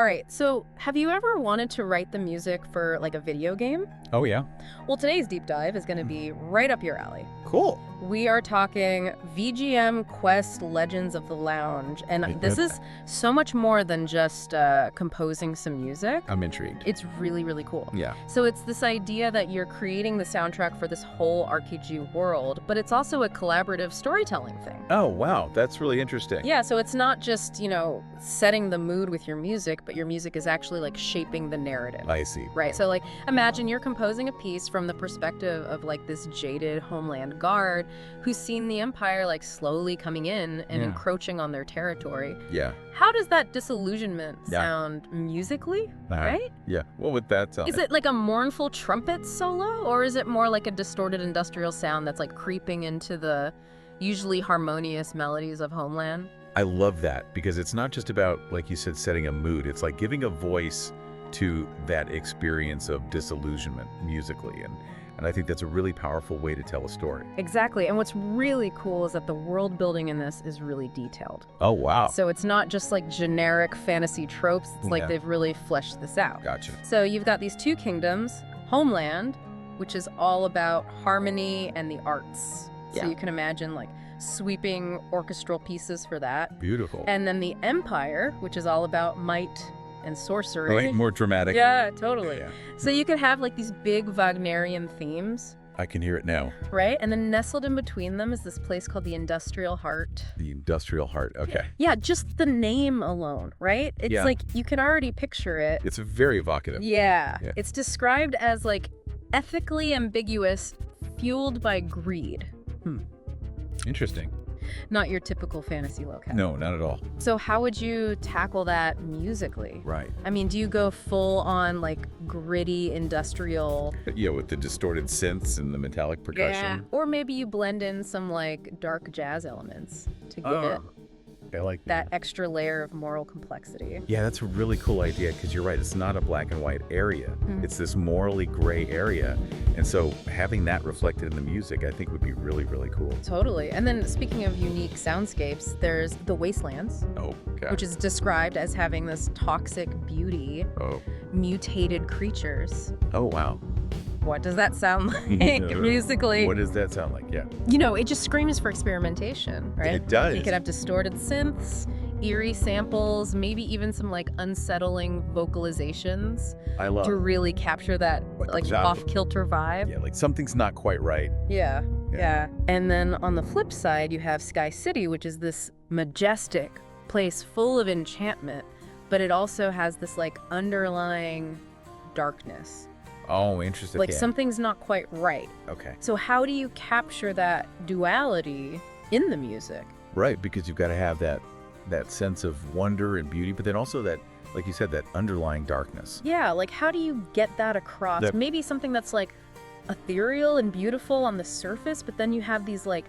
All right, so have you ever wanted to write the music for like a video game? Oh, yeah. Well, today's deep dive is going to be right up your alley. Cool. We are talking VGM Quest Legends of the Lounge, and this is so much more than just composing some music. I'm intrigued. It's really, really cool. Yeah. So it's this idea that you're creating the soundtrack for this whole RPG world, but it's also a collaborative storytelling thing. Oh, wow. That's really interesting. Yeah, so it's not just, setting the mood with your music, but your music is actually like shaping the narrative. I see. Right. So like imagine you're composing a piece from the perspective of like this jaded homeland guard who's seen the Empire like slowly coming in and encroaching on their territory. Yeah. How does that disillusionment sound musically, right? Yeah. What would that sound Is it like a mournful trumpet solo, or is it more like a distorted industrial sound that's like creeping into the usually harmonious melodies of Homeland? I love that because it's not just about, like you said, setting a mood. It's like giving a voice to that experience of disillusionment musically. And I think that's a really powerful way to tell a story. Exactly. And what's really cool is that the world building in this is really detailed. Oh, wow. So it's not just like generic fantasy tropes. It's like they've really fleshed this out. Gotcha. So you've got these two kingdoms, Homeland, which is all about harmony and the arts. So you can imagine like sweeping orchestral pieces for that. Beautiful. And then the Empire, which is all about might and sorcery. Like more dramatic. Yeah, totally. Yeah. So you could have like these big Wagnerian themes. I can hear it now. Right? And then nestled in between them is this place called the Industrial Heart. The Industrial Heart. Okay. Yeah, just the name alone, right? It's like you can already picture it. It's very evocative. Yeah. It's described as like ethically ambiguous, fueled by greed. Interesting. Not your typical fantasy locale. No, not at all. So how would you tackle that musically? Right. I mean, do you go full on like gritty industrial? Yeah, with the distorted synths and the metallic percussion. Yeah. Or maybe you blend in some like dark jazz elements to give it I like that extra layer of moral complexity. Yeah, that's a really cool idea because you're right. It's not a black and white area. It's this morally gray area. And so having that reflected in the music, I think would be really, really cool. Totally. And then speaking of unique soundscapes, there's the Wastelands, which is described as having this toxic beauty, mutated creatures. Oh, wow. What does that sound like musically? What does that sound like? Yeah. It just screams for experimentation, right? It does. You could have distorted synths, eerie samples, maybe even some like unsettling vocalizations. I love to really capture that like off-kilter vibe. Yeah, like something's not quite right. Yeah. And then on the flip side, you have Sky City, which is this majestic place full of enchantment, but it also has this like underlying darkness. Oh, interesting. Like something's not quite right. Okay. So how do you capture that duality in the music? Right, because you've got to have that sense of wonder and beauty, but then also that, like you said, that underlying darkness. Yeah, like how do you get that across? Maybe something that's like ethereal and beautiful on the surface, but then you have these like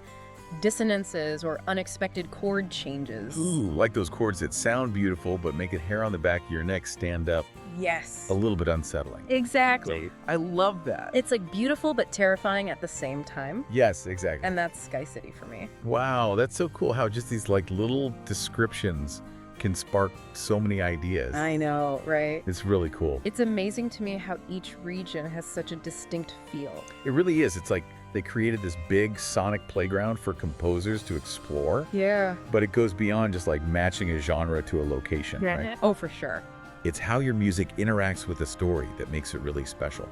dissonances or unexpected chord changes. Ooh, like those chords that sound beautiful but make the hair on the back of your neck stand up. Yes. A little bit unsettling. Exactly. I love that. It's like beautiful but terrifying at the same time. Yes, exactly. And that's Sky City for me. Wow, that's so cool how just these like little descriptions can spark so many ideas. I know, right? It's really cool. It's amazing to me how each region has such a distinct feel. It really is. It's like they created this big sonic playground for composers to explore. Yeah. But it goes beyond just like matching a genre to a location, right? Oh, for sure. It's how your music interacts with the story that makes it really special.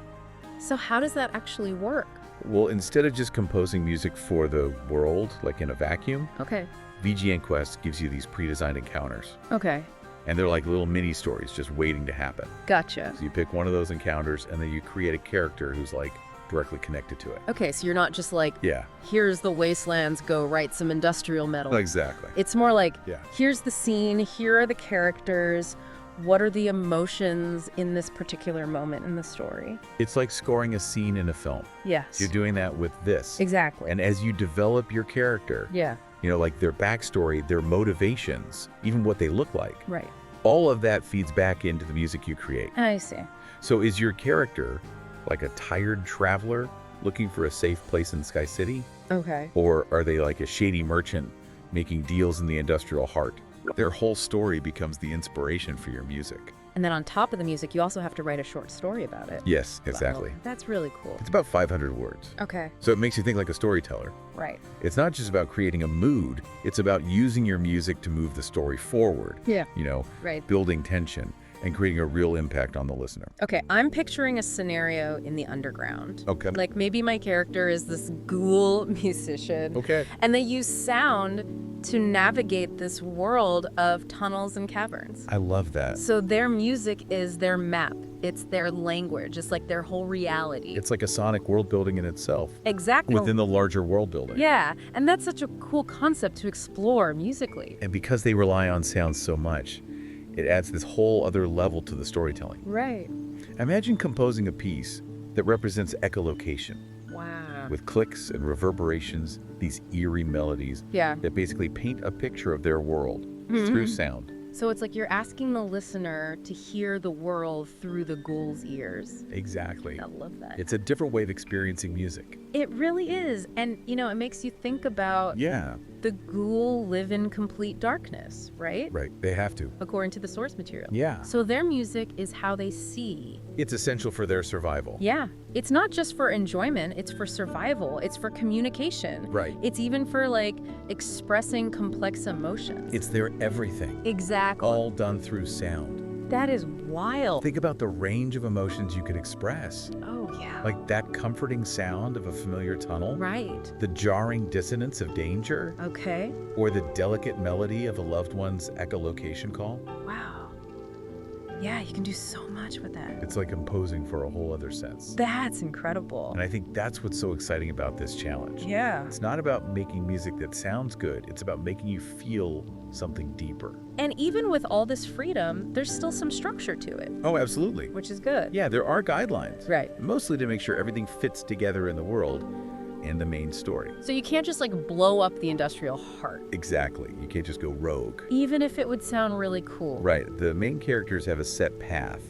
So how does that actually work? Well, instead of just composing music for the world, like in a vacuum, VGM Quest gives you these pre-designed encounters. Okay. And they're like little mini stories just waiting to happen. Gotcha. So you pick one of those encounters and then you create a character who's like directly connected to it. Okay, so you're not just like, here's the Wastelands, go write some industrial metal. Exactly. It's more like, here's the scene, here are the characters, what are the emotions in this particular moment in the story? It's like scoring a scene in a film. Yes. You're doing that with this. Exactly. And as you develop your character, like their backstory, their motivations, even what they look like. Right. All of that feeds back into the music you create. I see. So is your character like a tired traveler looking for a safe place in Sky City? Okay. Or are they like a shady merchant making deals in the industrial heart? Their whole story becomes the inspiration for your music. And then on top of the music, you also have to write a short story about it. Yes, exactly. Wow, that's really cool. It's about 500 words. Okay. So it makes you think like a storyteller. Right. It's not just about creating a mood, it's about using your music to move the story forward. Yeah. Right. Building tension and creating a real impact on the listener. Okay, I'm picturing a scenario in the underground. Okay. Like maybe my character is this ghoul musician. Okay. And they use sound to navigate this world of tunnels and caverns. I love that. So their music is their map. It's their language. It's like their whole reality. It's like a sonic world building in itself. Exactly. Within the larger world building. Yeah, and that's such a cool concept to explore musically. And because they rely on sound so much, it adds this whole other level to the storytelling. Right. Imagine composing a piece that represents echolocation. Wow. With clicks and reverberations, these eerie melodies Yeah. that basically paint a picture of their world through sound. So it's like you're asking the listener to hear the world through the ghoul's ears. Exactly. I love that. It's a different way of experiencing music. It really is. And, it makes you think about Yeah. the ghoul live in complete darkness, right? Right. They have to. According to the source material. Yeah. So their music is how they see. It's essential for their survival. Yeah. It's not just for enjoyment, it's for survival, it's for communication. Right. It's even for expressing complex emotions. It's their everything. Exactly. All done through sound. That is wild. Think about the range of emotions you could express. Oh, yeah. Like that comforting sound of a familiar tunnel. Right. The jarring dissonance of danger. Okay. Or the delicate melody of a loved one's echolocation call. Wow. Yeah, you can do so much with that. It's like composing for a whole other sense. That's incredible. And I think that's what's so exciting about this challenge. Yeah. It's not about making music that sounds good. It's about making you feel something deeper. And even with all this freedom, there's still some structure to it, Oh, absolutely. which is good. Yeah, there are guidelines. Right. Mostly to make sure everything fits together in the world and the main story. So you can't just blow up the industrial heart, Exactly. You can't just go rogue. even if it would sound really cool. Right. The main characters have a set path,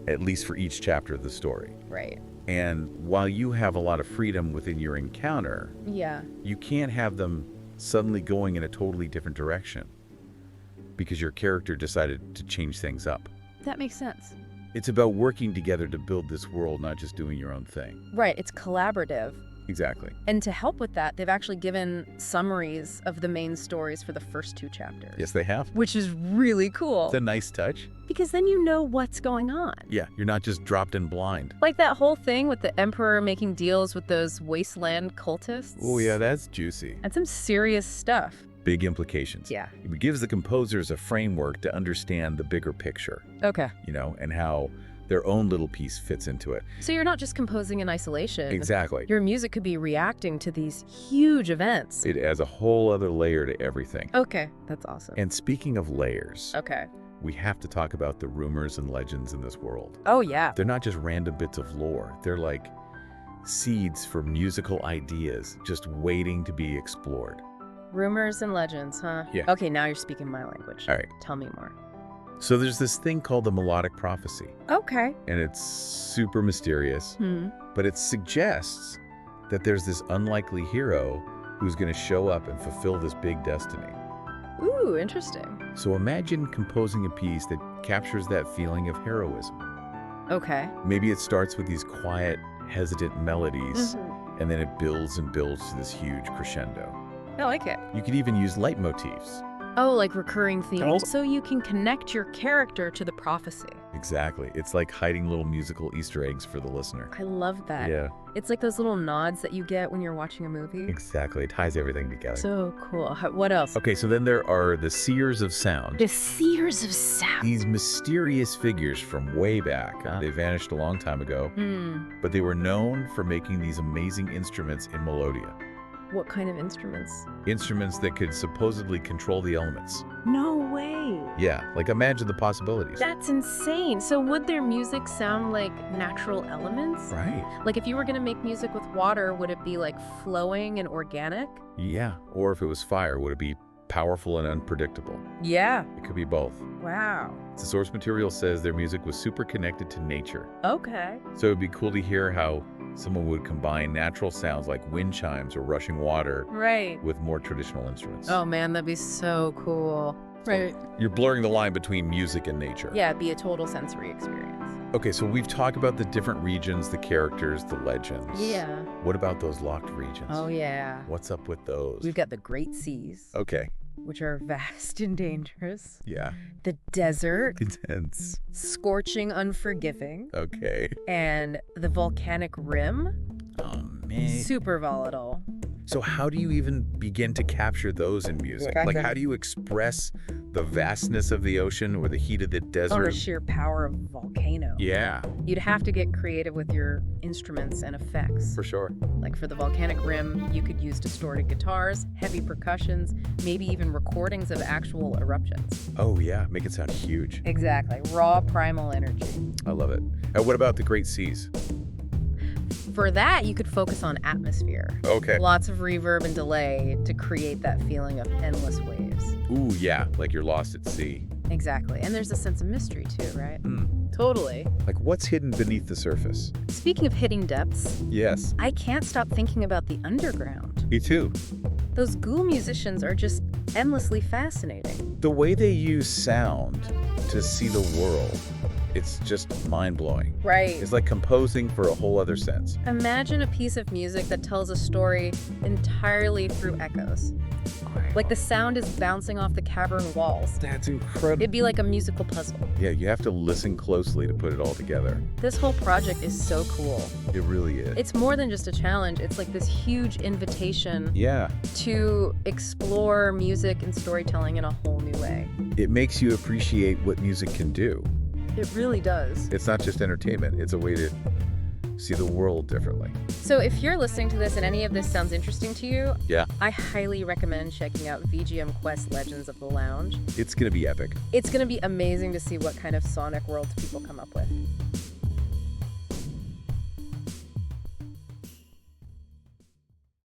at least for each chapter of the story. Right. And while you have a lot of freedom within your encounter, Yeah. you can't have them suddenly going in a totally different direction because your character decided to change things up. That makes sense. It's about working together to build this world, not just doing your own thing. Right. It's collaborative. Exactly. And to help with that, they've actually given summaries of the main stories for the first 2 chapters. Yes, they have. Which is really cool. It's a nice touch. Because then you know what's going on. Yeah, you're not just dropped in blind. Like that whole thing with the Emperor making deals with those wasteland cultists. Oh yeah, that's juicy. That's some serious stuff. Big implications. Yeah. It gives the composers a framework to understand the bigger picture, Okay. and how their own little piece fits into it. So you're not just composing in isolation. Exactly. Your music could be reacting to these huge events. It adds a whole other layer to everything. Okay, that's awesome. And speaking of layers, Okay. we have to talk about the rumors and legends in this world. Oh, yeah. They're not just random bits of lore. They're like seeds for musical ideas just waiting to be explored. Rumors and legends, huh? Yeah. Okay, now you're speaking my language. All right. Tell me more. So there's this thing called the melodic prophecy, Okay. and it's super mysterious, but it suggests that there's this unlikely hero who's going to show up and fulfill this big destiny. Ooh, interesting. So imagine composing a piece that captures that feeling of heroism. Okay. Maybe it starts with these quiet, hesitant melodies, and then it builds and builds to this huge crescendo. I like it. You could even use leitmotifs. Oh, like recurring themes. Oh. So you can connect your character to the prophecy. Exactly. It's like hiding little musical Easter eggs for the listener. I love that. Yeah, It's like those little nods that you get when you're watching a movie. exactly. It ties everything together. So cool. What else? Okay, so then there are the seers of sound. The seers of sound. These mysterious figures from way back. They vanished a long time ago, but they were known for making these amazing instruments in Melodia. What kind of instruments? Instruments that could supposedly control the elements. No way. Yeah, like imagine the possibilities. That's insane. So would their music sound like natural elements? Right. Like if you were going to make music with water, would it be flowing and organic? Yeah, or if it was fire, would it be powerful and unpredictable? Yeah. It could be both. Wow. The source material says their music was super connected to nature. Okay. So it'd be cool to hear how someone would combine natural sounds like wind chimes or rushing water Right. with more traditional instruments. Oh man, that'd be so cool. Right. You're blurring the line between music and nature. Yeah, be a total sensory experience. Okay, so we've talked about the different regions, the characters, the legends. Yeah. What about those locked regions? Oh, yeah. What's up with those? We've got the Great Seas, Okay. which are vast and dangerous. Yeah. The desert, Intense. scorching, unforgiving. Okay. And the volcanic rim, Oh, man. super volatile. So how do you even begin to capture those in music? Okay. Like, how do you express the vastness of the ocean or the heat of the Or desert? the sheer power of a volcano. Yeah, You'd have to get creative with your instruments and effects. for sure. Like for the volcanic rim, you could use distorted guitars, heavy percussions, maybe even recordings of actual eruptions. Oh, yeah. Make it sound huge. Exactly. Raw primal energy. I love it. What about the Great Seas? For that, you could focus on atmosphere. Okay. Lots of reverb and delay to create that feeling of endless waves. Ooh, yeah. Like you're lost at sea. Exactly. And there's a sense of mystery too, right? Totally. Like what's hidden beneath the surface? Speaking of hitting depths, Yes. I can't stop thinking about the underground. Me too. Those ghoul musicians are just endlessly fascinating. The way they use sound to see the world, it's just mind-blowing. Right. It's like composing for a whole other sense. Imagine a piece of music that tells a story entirely through echoes. Like the sound is bouncing off the cavern walls. That's incredible. It'd be like a musical puzzle. Yeah, you have to listen closely to put it all together. This whole project is so cool. It really is. It's more than just a challenge. It's like this huge invitation Yeah. to explore music and storytelling in a whole new way. It makes you appreciate what music can do. It really does. It's not just entertainment. It's a way to see the world differently. So if you're listening to this and any of this sounds interesting to you, Yeah. I highly recommend checking out VGM Quest Legends of the Lounge. It's going to be epic. It's going to be amazing to see what kind of sonic worlds people come up with.